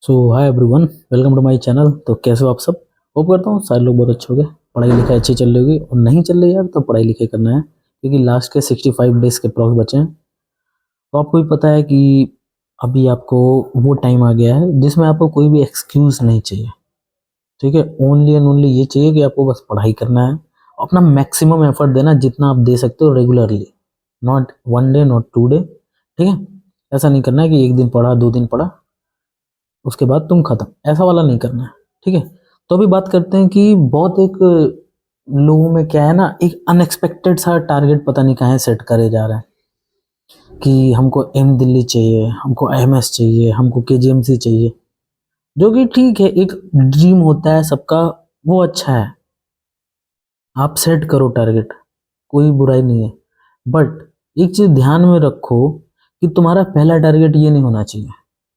So hi everyone, welcome to my channel. तो कैसे हो आप सब? होप करता हूँ सारे लोग बहुत अच्छे हो गए, पढ़ाई लिखाई अच्छी चल रही होगी। और नहीं चल रही यार तो पढ़ाई लिखाई करना है, क्योंकि लास्ट के 65 डेज के प्रॉक्स बचे हैं। तो आपको भी पता है कि अभी आपको वो टाइम आ गया है जिसमें आपको कोई भी एक्सक्यूज़ नहीं चाहिए। ठीक है, ओनली एंड ओनली ये चाहिए कि आपको बस पढ़ाई करना है, अपना मैक्सिमम एफर्ट देना जितना आप दे सकते हो regularly, not one day not 2 day. ठीक है, ऐसा नहीं करना है कि एक दिन पढ़ा 2 दिन पढ़ा उसके बाद तुम खत्म, ऐसा वाला नहीं करना है। ठीक है, तो अभी बात करते हैं कि बहुत एक लोगों में क्या है ना, एक अनएक्सपेक्टेड सा टारगेट पता नहीं कहाँ सेट करे जा रहा है कि हमको एम दिल्ली चाहिए, हमको एमएस चाहिए, हमको केजीएमसी चाहिए। जो कि ठीक है, एक ड्रीम होता है सबका, वो अच्छा है, आप सेट करो टारगेट, कोई बुराई नहीं है। बट एक चीज ध्यान में रखो कि तुम्हारा पहला टारगेट ये नहीं होना चाहिए।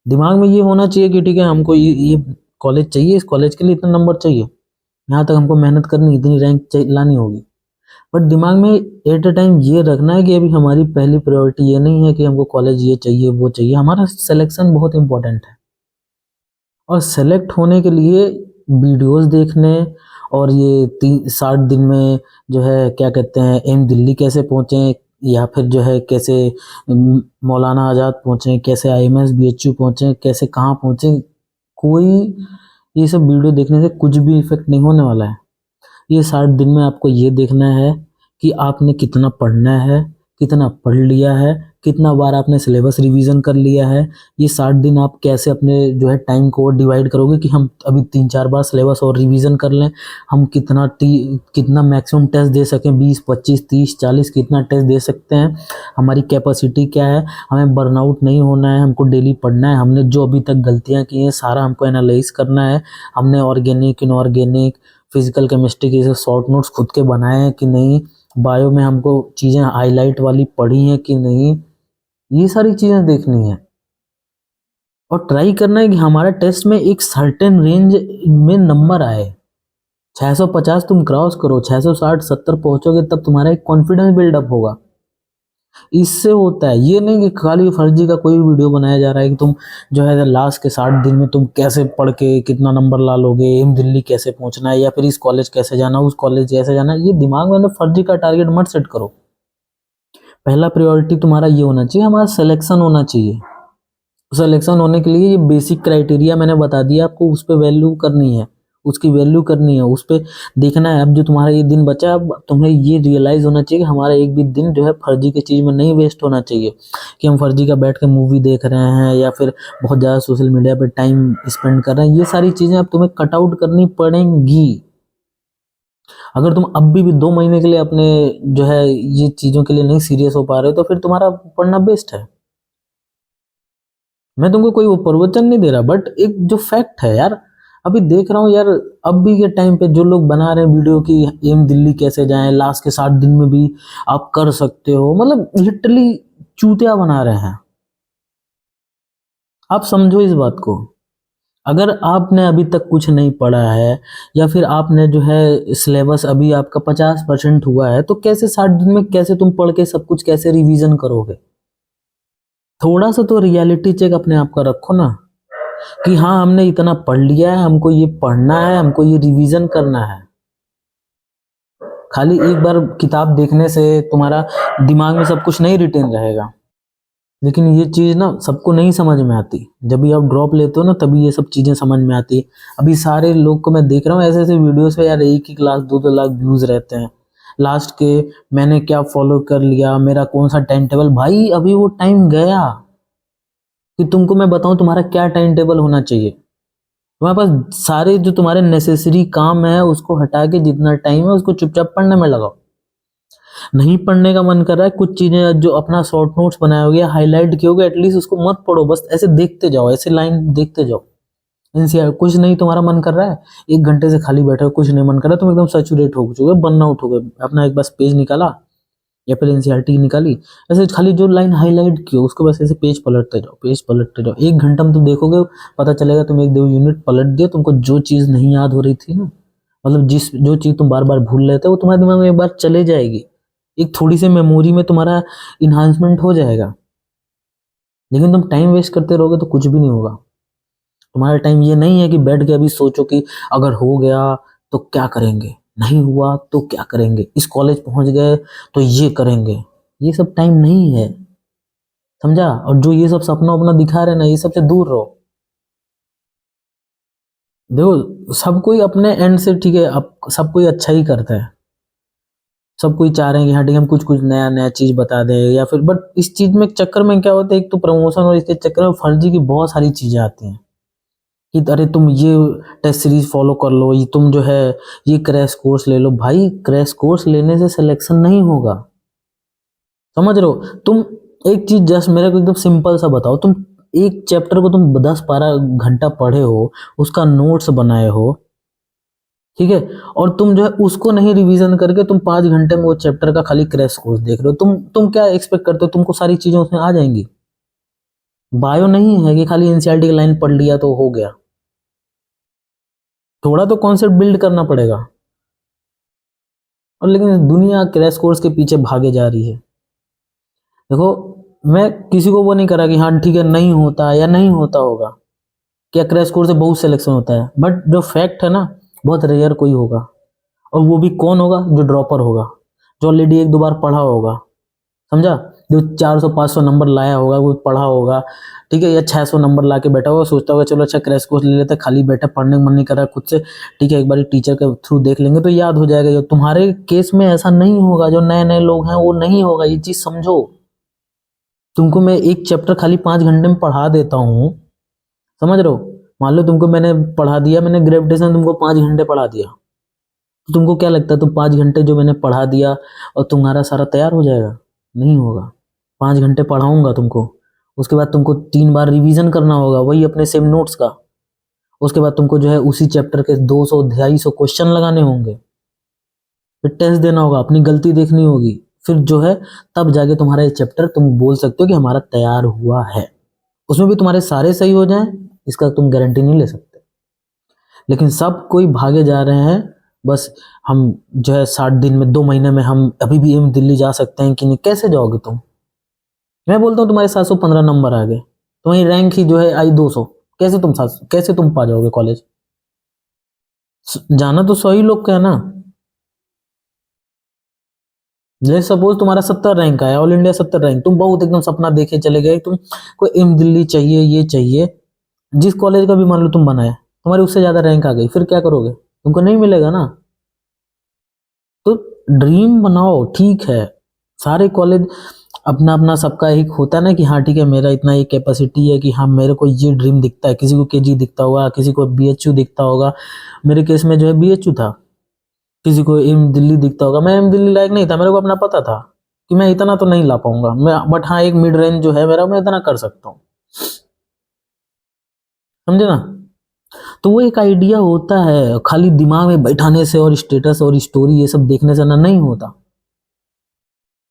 दिमाग में ये होना चाहिए कि ठीक है, हमको ये कॉलेज चाहिए, इस कॉलेज के लिए इतना नंबर चाहिए, यहाँ तक हमको मेहनत करनी, इतनी रैंक लानी होगी। बट दिमाग में एट अ टाइम ये रखना है कि अभी हमारी पहली प्रायोरिटी ये नहीं है कि हमको कॉलेज ये चाहिए वो चाहिए, हमारा सिलेक्शन बहुत इंपॉर्टेंट है। और सेलेक्ट होने के लिए वीडियोस देखने, और ये 60 दिन में जो है क्या कहते हैं, एम दिल्ली कैसे पहुँचें, या फिर जो है कैसे मौलाना आज़ाद पहुँचें, कैसे आईएमएस बीएचयू पहुँचें, कैसे कहाँ पहुँचें, कोई ये सब वीडियो देखने से कुछ भी इफेक्ट नहीं होने वाला है। ये 60 दिन में आपको ये देखना है कि आपने कितना पढ़ना है, कितना पढ़ लिया है, कितना बार आपने सिलेबस रिवीजन कर लिया है। ये 60 दिन आप कैसे अपने जो है टाइम को डिवाइड करोगे कि हम अभी 3-4 बार सिलेबस और रिवीजन कर लें, हम कितना मैक्सिमम टेस्ट दे सकें, 20, 25, 30, 40 कितना टेस्ट दे सकते हैं, हमारी कैपेसिटी क्या है, हमें बर्नआउट नहीं होना है, हमको डेली पढ़ना है, हमने जो अभी तक गलतियाँ की हैं सारा हमको एनालाइज करना है, हमने ऑर्गेनिक इनऑर्गेनिक फिजिकल केमिस्ट्री के शॉर्ट नोट्स खुद के बनाए हैं कि नहीं, बायो में हमको चीज़ें हाईलाइट वाली पढ़ी हैं कि नहीं, ये सारी चीज़ें देखनी है। और ट्राई करना है कि हमारा टेस्ट में एक सर्टेन रेंज में नंबर आए। 650 तुम क्रॉस करो, 660-70 पहुंचोगे तब तुम्हारा एक कॉन्फिडेंस बिल्डअप होगा। इससे होता है, ये नहीं कि खाली फर्जी का कोई वीडियो बनाया जा रहा है कि तुम जो है लास्ट के 60 दिन में तुम कैसे पढ़ के कितना नंबर ला लोगे, एम दिल्ली कैसे पहुंचना है, या फिर इस कॉलेज कैसे जाना, उस कॉलेज कैसे जाना। ये दिमाग में फर्जी का टारगेट मत सेट करो। पहला प्रायोरिटी तुम्हारा ये होना चाहिए, हमारा सिलेक्शन होना चाहिए। सिलेक्शन होने के लिए ये बेसिक क्राइटेरिया मैंने बता दिया आपको, उस पर वैल्यू करनी है, उसकी वैल्यू करनी है, उस पर देखना है। अब जो तुम्हारा ये दिन बचा, अब तुम्हें ये रियलाइज होना चाहिए कि हमारा एक भी दिन जो है फर्जी की चीज़ में नहीं वेस्ट होना चाहिए, कि हम फर्जी का बैठ के मूवी देख रहे हैं या फिर बहुत ज़्यादा सोशल मीडिया पे टाइम स्पेंड कर रहे हैं। ये सारी चीज़ें अब तुम्हें कट आउट करनी पड़ेंगी। अगर तुम अब भी 2 महीने के लिए अपने जो है ये चीज़ों के लिए नहीं सीरियस हो पा रहे हो, तो फिर तुम्हारा पढ़ना बेस्ट है। मैं तुमको कोई वो प्रवचन नहीं दे रहा, बट एक जो फैक्ट है यार, अभी देख रहा हूँ यार, अब भी के टाइम पे जो लोग बना रहे हैं वीडियो की एम दिल्ली कैसे जाएं, लास्ट के 60 दिन में भी आप कर सकते हो, मतलब लिटरली चूतिया बना रहे हैं। आप समझो इस बात को। अगर आपने अभी तक कुछ नहीं पढ़ा है, या फिर आपने जो है सिलेबस अभी आपका 50% हुआ है, तो कैसे 60 दिन में कैसे तुम पढ़ के सब कुछ कैसे रिवीजन करोगे? थोड़ा सा तो रियलिटी चेक अपने आप का रखो ना, कि हाँ हमने इतना पढ़ लिया है, हमको ये पढ़ना है, हमको ये रिवीजन करना है। खाली एक बार किताब देखने से तुम्हारा दिमाग में सब कुछ नहीं रिटेन रहेगा। लेकिन ये चीज़ ना सबको नहीं समझ में आती, जब भी आप ड्रॉप लेते हो ना तभी ये सब चीज़ें समझ में आती है। अभी सारे लोग को मैं देख रहा हूँ ऐसे ऐसे वीडियोस पे यार, एक ही लाख 2-2 लाख व्यूज रहते हैं। लास्ट के मैंने क्या फॉलो कर लिया, मेरा कौन सा टाइम टेबल, भाई अभी वो टाइम गया कि तुमको मैं बताऊं तुम्हारा क्या टाइम टेबल होना चाहिए। तुम्हारे पास सारे जो तुम्हारे नेसेसरी काम है उसको हटा के जितना टाइम है उसको चुपचाप पढ़ने में लगाओ। नहीं पढ़ने का मन कर रहा है, कुछ चीजें जो अपना शॉर्ट नोट्स बनाए होगे, हाईलाइट किए होगे, एटलीस्ट उसको मत पढ़ो, बस ऐसे देखते जाओ, ऐसे लाइन देखते जाओ। एनसीआर कुछ नहीं तुम्हारा मन कर रहा है, 1 घंटे से खाली बैठे हो, कुछ नहीं मन कर रहा, तुम एकदम सैचुरेट हो चुके, बर्न आउट हो गए, अपना एक बस पेज निकाला या फिर एनसीईआरटी निकाली, ऐसे खाली जो लाइन हाईलाइट की हो उसको बस ऐसे पेज पलटते जाओ, पेज पलटते जाओ। 1 घंटा में तुम देखोगे, पता चलेगा तुम 1-2 यूनिट पलट दिए, तुमको जो चीज़ नहीं याद हो रही थी ना, मतलब जो चीज़ तुम बार बार भूल रहे थे वो तुम्हारे दिमाग में एक बार चले जाएगी, एक थोड़ी सी मेमोरी में तुम्हारा इन्हांसमेंट हो जाएगा। लेकिन तुम टाइम वेस्ट करते रहोगे तो कुछ भी नहीं होगा। तुम्हारा टाइम ये नहीं है कि बैठ के अभी सोचो कि अगर हो गया तो क्या करेंगे, नहीं हुआ तो क्या करेंगे, इस कॉलेज पहुंच गए तो ये करेंगे। ये सब टाइम नहीं है, समझा। और जो ये सब सपना अपना दिखा रहे ना, ये सब से दूर रहो। देखो सब कोई अपने एंड से, ठीक है, अब सब कोई अच्छा ही करता है, सब कोई चाह रहे हैं कि हाँ ठीक है हम कुछ कुछ नया नया चीज बता दें या फिर, बट इस चीज में चक्कर में क्या होता है, एक तो प्रमोशन और इसके चक्कर में फर्जी की बहुत सारी चीजें आती हैं कि अरे तुम ये टेस्ट सीरीज फॉलो कर लो, ये तुम जो है ये क्रैश कोर्स ले लो। भाई क्रैश कोर्स लेने से सिलेक्शन नहीं होगा, समझ रहे हो तुम। एक चीज जस्ट मेरे को एकदम सिंपल सा बताओ, तुम एक चैप्टर को तुम 10-12 घंटा पढ़े हो, उसका नोट्स बनाए हो, ठीक है, और तुम जो है उसको नहीं रिवीजन करके तुम 5 घंटे में वो चैप्टर का खाली क्रैश कोर्स देख रहे हो, तुम क्या एक्सपेक्ट करते हो तुमको सारी चीजें उसमें आ जाएंगी? बायो नहीं है कि खाली एनसीईआरटी की लाइन पढ़ लिया तो हो गया, थोड़ा तो कॉन्सेप्ट बिल्ड करना पड़ेगा। और लेकिन दुनिया क्रैश कोर्स के पीछे भागे जा रही है। देखो मैं किसी को वो नहीं करा कि हाँ ठीक है नहीं होता या नहीं होता होगा, क्या क्रैश कोर्स से बहुत सिलेक्शन होता है, बट जो फैक्ट है ना, बहुत रेयर कोई होगा, और वो भी कौन होगा, जो ड्रॉपर होगा, जो ऑलरेडी 1-2 बार पढ़ा होगा, समझा, जो 400-500 नंबर लाया होगा, वो पढ़ा होगा, ठीक है, या 600 नंबर ला के बैठा होगा, सोचता होगा चलो अच्छा क्रैश कोर्स ले लेते, खाली बैठा पढ़ने का मन नहीं कर रहा खुद से, ठीक है एक बार टीचर के थ्रू देख लेंगे तो याद हो जाएगा। ये तुम्हारे केस में ऐसा नहीं होगा, जो नए नए लोग हैं वो नहीं होगा, ये चीज समझो। तुमको मैं एक चैप्टर खाली 5 घंटे में पढ़ा देता हूँ, समझ रहे हो, मान लो तुमको मैंने पढ़ा दिया, मैंने ग्रेविटेशन तुमको 5 घंटे पढ़ा दिया, तो तुमको क्या लगता है तुम 5 घंटे जो मैंने पढ़ा दिया और तुम्हारा सारा तैयार हो जाएगा? नहीं होगा। 5 घंटे पढ़ाऊंगा तुमको, उसके बाद तुमको 3 बार रिवीजन करना होगा वही अपने सेम नोट्स का, उसके बाद तुमको जो है उसी चैप्टर के 200-250 क्वेश्चन लगाने होंगे, फिर टेस्ट देना होगा, अपनी गलती देखनी होगी, फिर जो है तब जाके तुम्हारा ये चैप्टर तुम बोल सकते हो कि हमारा तैयार हुआ है। उसमें भी तुम्हारे सारे सही हो जाएं इसका तुम गारंटी नहीं ले सकते, लेकिन सब कोई भागे जा रहे हैं। बस हम जो है 60 दिन में, 2 महीने में हम अभी भी एम दिल्ली जा सकते हैं कि नहीं, कैसे जाओगे तुम? मैं बोलता हूँ तुम्हारे 715 नंबर आ गए, तुम्हारी रैंक ही जो है आई 200, कैसे तुम पा जाओगे कॉलेज? जाना तो 100 ही लोग का है ना। जैसे सपोज तुम्हारा 70 रैंक आया, ऑल इंडिया 70 रैंक, तुम बहुत एकदम सपना देखे चले गए, तुम कोई एम दिल्ली चाहिए ये चाहिए, जिस कॉलेज का भी मान लो तुम बनाए, तुम्हारी उससे ज्यादा रैंक आ गई, फिर क्या करोगे? तुमको नहीं मिलेगा ना। तो ड्रीम बनाओ, ठीक है, सारे कॉलेज अपना अपना सबका एक होता है ना कि हाँ ठीक है मेरा इतना ये कैपेसिटी है कि हाँ मेरे को ये ड्रीम दिखता है, किसी को केजी दिखता होगा, किसी को बीएचयू दिखता होगा, मेरे केस में जो है बीएचयू था, किसी को एम दिल्ली दिखता होगा, मैं एम दिल्ली लायक नहीं था, मेरे को अपना पता था कि मैं इतना तो नहीं ला पाऊंगा मैं, बट हाँ एक मिड रेंज जो है मेरा, मैं इतना कर सकता हूँ, समझे ना। तो वो एक आइडिया होता है, खाली दिमाग में बैठाने से और स्टेटस और स्टोरी ये सब देखने से ना नहीं होता,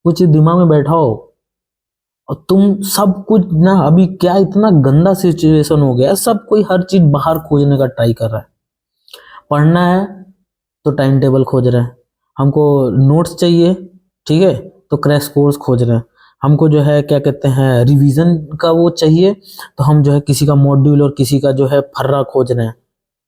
वो चीज दिमाग में बैठाओ। और तुम सब कुछ ना, अभी क्या इतना गंदा सिचुएशन हो गया है, सब कोई हर चीज बाहर खोजने का ट्राई कर रहा है। पढ़ना है तो टाइम टेबल खोज रहे हैं, हमको नोट्स चाहिए, ठीक है, तो क्रैश कोर्स खोज रहे हैं, हमको जो है क्या कहते हैं रिवीजन का वो चाहिए, तो हम जो है किसी का मॉड्यूल और किसी का जो है फर्रा खोज रहे हैं।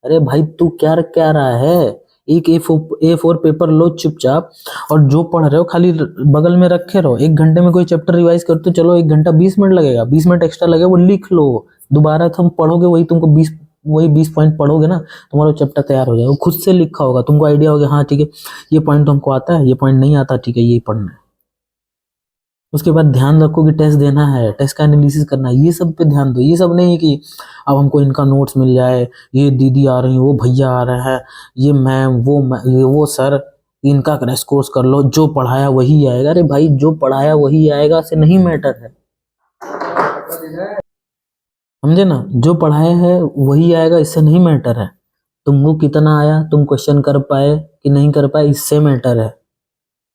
अरे भाई तू क्या क्या रहा है, एक ए फोर पेपर लो चुपचाप, और जो पढ़ रहे हो खाली बगल में रखे रहो, 1 घंटे में कोई चैप्टर रिवाइज करते हो, चलो 1 घंटा 20 मिनट लगेगा, 20 मिनट एक्स्ट्रा लगेगा, वो लिख लो, दोबारा तुम पढ़ोगे वही तुमको 20 पॉइंट पढ़ोगे ना, तुम्हारा चैप्टर तैयार हो जाएगा, वो खुद से लिखा होगा, तुमको आइडिया होगा हाँ ठीक है ये पॉइंट तो हमको आता है, ये पॉइंट नहीं आता, ठीक है यही पढ़ना है। उसके बाद ध्यान रखो कि टेस्ट देना है, टेस्ट का एनालिसिस करना है, ये सब पे ध्यान दो। ये सब नहीं कि अब हमको इनका नोट्स मिल जाए, ये दीदी आ रही वो भैया आ रहे हैं, ये मैम ये वो सर, इनका क्रैश कोर्स कर लो, जो पढ़ाया वही आएगा। अरे भाई जो पढ़ाया वही आएगा से नहीं मैटर है, समझे ना, जो पढ़ाया है वही आएगा, इससे नहीं मैटर है। तुमको कितना आया, तुम क्वेश्चन कर पाए कि नहीं कर पाए, इससे मैटर है।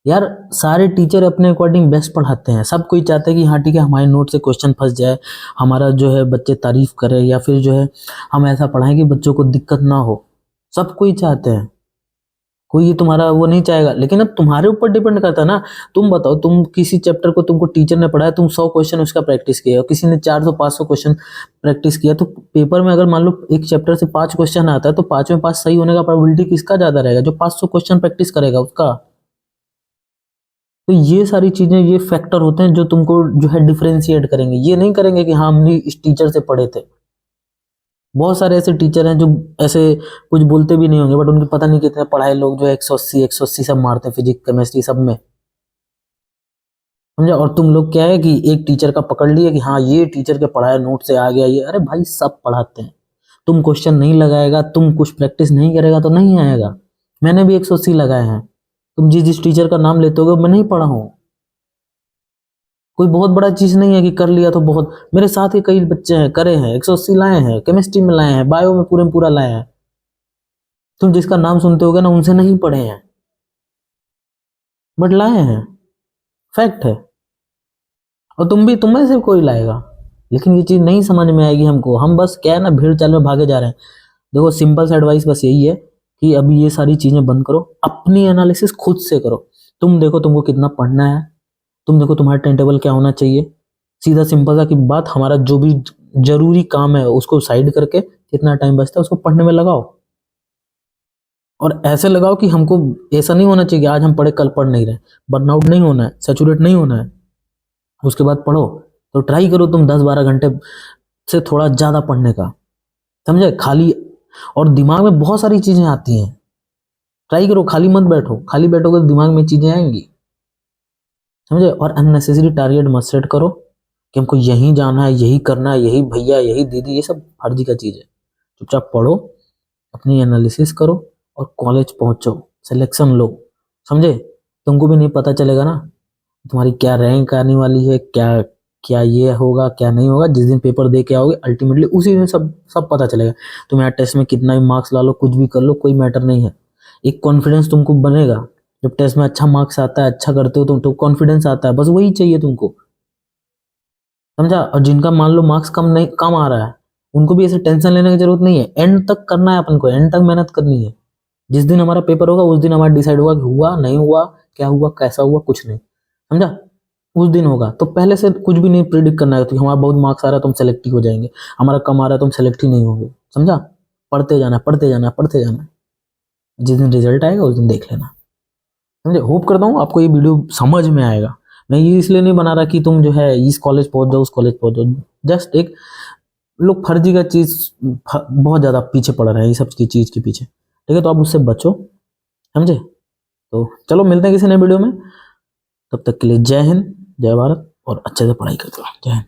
यार सारे टीचर अपने अकॉर्डिंग बेस्ट पढ़ाते हैं, सब कोई चाहता है कि हाँ ठीक है हमारे नोट से क्वेश्चन फंस जाए, हमारा जो है बच्चे तारीफ करें, या फिर जो है हम ऐसा पढ़ाएं कि बच्चों को दिक्कत ना हो, सब कोई चाहते हैं। कोई ये तुम्हारा वो नहीं चाहेगा, लेकिन अब तुम्हारे ऊपर डिपेंड करता है ना। तुम बताओ, तुम किसी चैप्टर को तुमको टीचर ने पढ़ाया, तुम 100 क्वेश्चन उसका प्रैक्टिस किया और किसी ने 400-500 क्वेश्चन प्रैक्टिस किया, तो पेपर में अगर मान लो एक चैप्टर से 5 क्वेश्चन आता है तो 5 में 5 सही होने का प्रोबेबिलिटी किसका ज्यादा रहेगा? जो 500 क्वेश्चन प्रैक्टिस करेगा उसका। तो ये सारी चीजें, ये फैक्टर होते हैं जो तुमको जो है डिफरेंशिएट करेंगे। ये नहीं करेंगे कि हाँ हमने इस टीचर से पढ़े थे। बहुत सारे ऐसे टीचर हैं जो ऐसे कुछ बोलते भी नहीं होंगे, बट उनके पता नहीं कितने पढ़ाए लोग जो 180 सब मारते हैं फिजिक्स केमिस्ट्री सब में, समझा। और तुम लोग क्या है कि एक टीचर का पकड़ लिए कि हाँ ये टीचर के पढ़ाया नोट से आ गया ये। अरे भाई सब पढ़ाते हैं, तुम क्वेश्चन नहीं लगाएगा, तुम कुछ प्रैक्टिस नहीं करेगा तो नहीं आएगा। मैंने भी 180 लगाए हैं। तुम जिस जिस टीचर का नाम लेते होगे मैं नहीं पढ़ा हूँ। कोई बहुत बड़ा चीज नहीं है कि कर लिया तो बहुत। मेरे साथ के कई बच्चे हैं करे हैं, 180 लाए हैं, केमिस्ट्री में लाए हैं, बायो में पूरे में पूरा लाए हैं। तुम जिसका नाम सुनते होगे ना उनसे नहीं पढ़े हैं, बट लाए हैं, फैक्ट है। और तुम में से कोई लाएगा, लेकिन ये चीज नहीं समझ में आएगी हमको। हम बस क्या है ना, भीड़ चाल में भागे जा रहे हैं। देखो सिंपल सा एडवाइस बस यही है कि अभी ये सारी चीजें बंद करो, अपनी एनालिसिस खुद से करो। तुम देखो तुमको कितना पढ़ना है, तुम देखो तुम्हारा टाइम टेबल क्या होना चाहिए। सीधा सिंपल सा की बात, हमारा जो भी जरूरी काम है उसको साइड करके कितना टाइम बचता है उसको पढ़ने में लगाओ। और ऐसे लगाओ कि हमको ऐसा नहीं होना चाहिए कि आज हम पढ़े कल पढ़ नहीं रहे। बर्नआउट नहीं होना है, सैचुरेट नहीं होना है। उसके बाद पढ़ो। तो ट्राई करो तुम 10-12 घंटे से थोड़ा ज्यादा पढ़ने का, समझे। खाली और दिमाग में बहुत सारी चीजें आती हैं, ट्राई करो, खाली मत बैठो। खाली बैठोगे तो दिमाग में चीजें आएंगी, समझे। और अननेसेसरी टारगेट मत सेट करो कि हमको यही जाना है, यही करना है, यही भैया यही दीदी, ये सब फर्जी का चीज है। चुपचाप पढ़ो, अपनी एनालिसिस करो और कॉलेज पहुंचो, सिलेक्शन लो, समझे। तुमको भी नहीं पता चलेगा ना तुम्हारी क्या रैंक आने वाली है, क्या क्या ये होगा क्या नहीं होगा। जिस दिन पेपर दे के आओगे अल्टीमेटली उसी दिन सब सब पता चलेगा। तुम यार टेस्ट में कितना भी मार्क्स ला लो, कुछ भी कर लो, कोई मैटर नहीं है। एक कॉन्फिडेंस तुमको बनेगा जब टेस्ट में अच्छा मार्क्स आता है, अच्छा करते हो तुम तो कॉन्फिडेंस आता है, बस वही चाहिए तुमको, समझा। और जिनका मान लो मार्क्स कम आ रहा है, उनको भी ऐसे टेंशन लेने की जरूरत नहीं है। एंड तक करना है अपन को, एंड तक मेहनत करनी है। जिस दिन हमारा पेपर होगा उस दिन हमारा डिसाइड होगा कि हुआ नहीं हुआ, क्या हुआ कैसा हुआ, कुछ नहीं, समझा। उस दिन होगा। तो पहले से कुछ भी नहीं प्रिडिक्ट करना है तो हमारा बहुत मार्क्स आ रहा है तो हम सेलेक्ट ही हो जाएंगे, हमारा कम आ रहा है तो हम सेलेक्ट ही नहीं होंगे, समझा। पढ़ते जाना पढ़ते जाना पढ़ते जाना, जिस दिन रिजल्ट आएगा उस दिन देख लेना, समझे। होप करता हूँ आपको ये वीडियो समझ में आएगा। मैं ये इसलिए नहीं बना रहा कि तुम जो है इस कॉलेज पहुंच जाओ उस कॉलेज पहुंच जाओ। जस्ट एक लोग फर्जी का चीज बहुत ज्यादा पीछे पड़ रहे हैं, ये सब की चीज के पीछे, ठीक है। तो आप उससे बचो, समझे। तो चलो मिलते हैं किसी नए वीडियो में, तब तक के लिए जय हिंद, जय भारत, और अच्छे से पढ़ाई करते रहो। जय हिंद।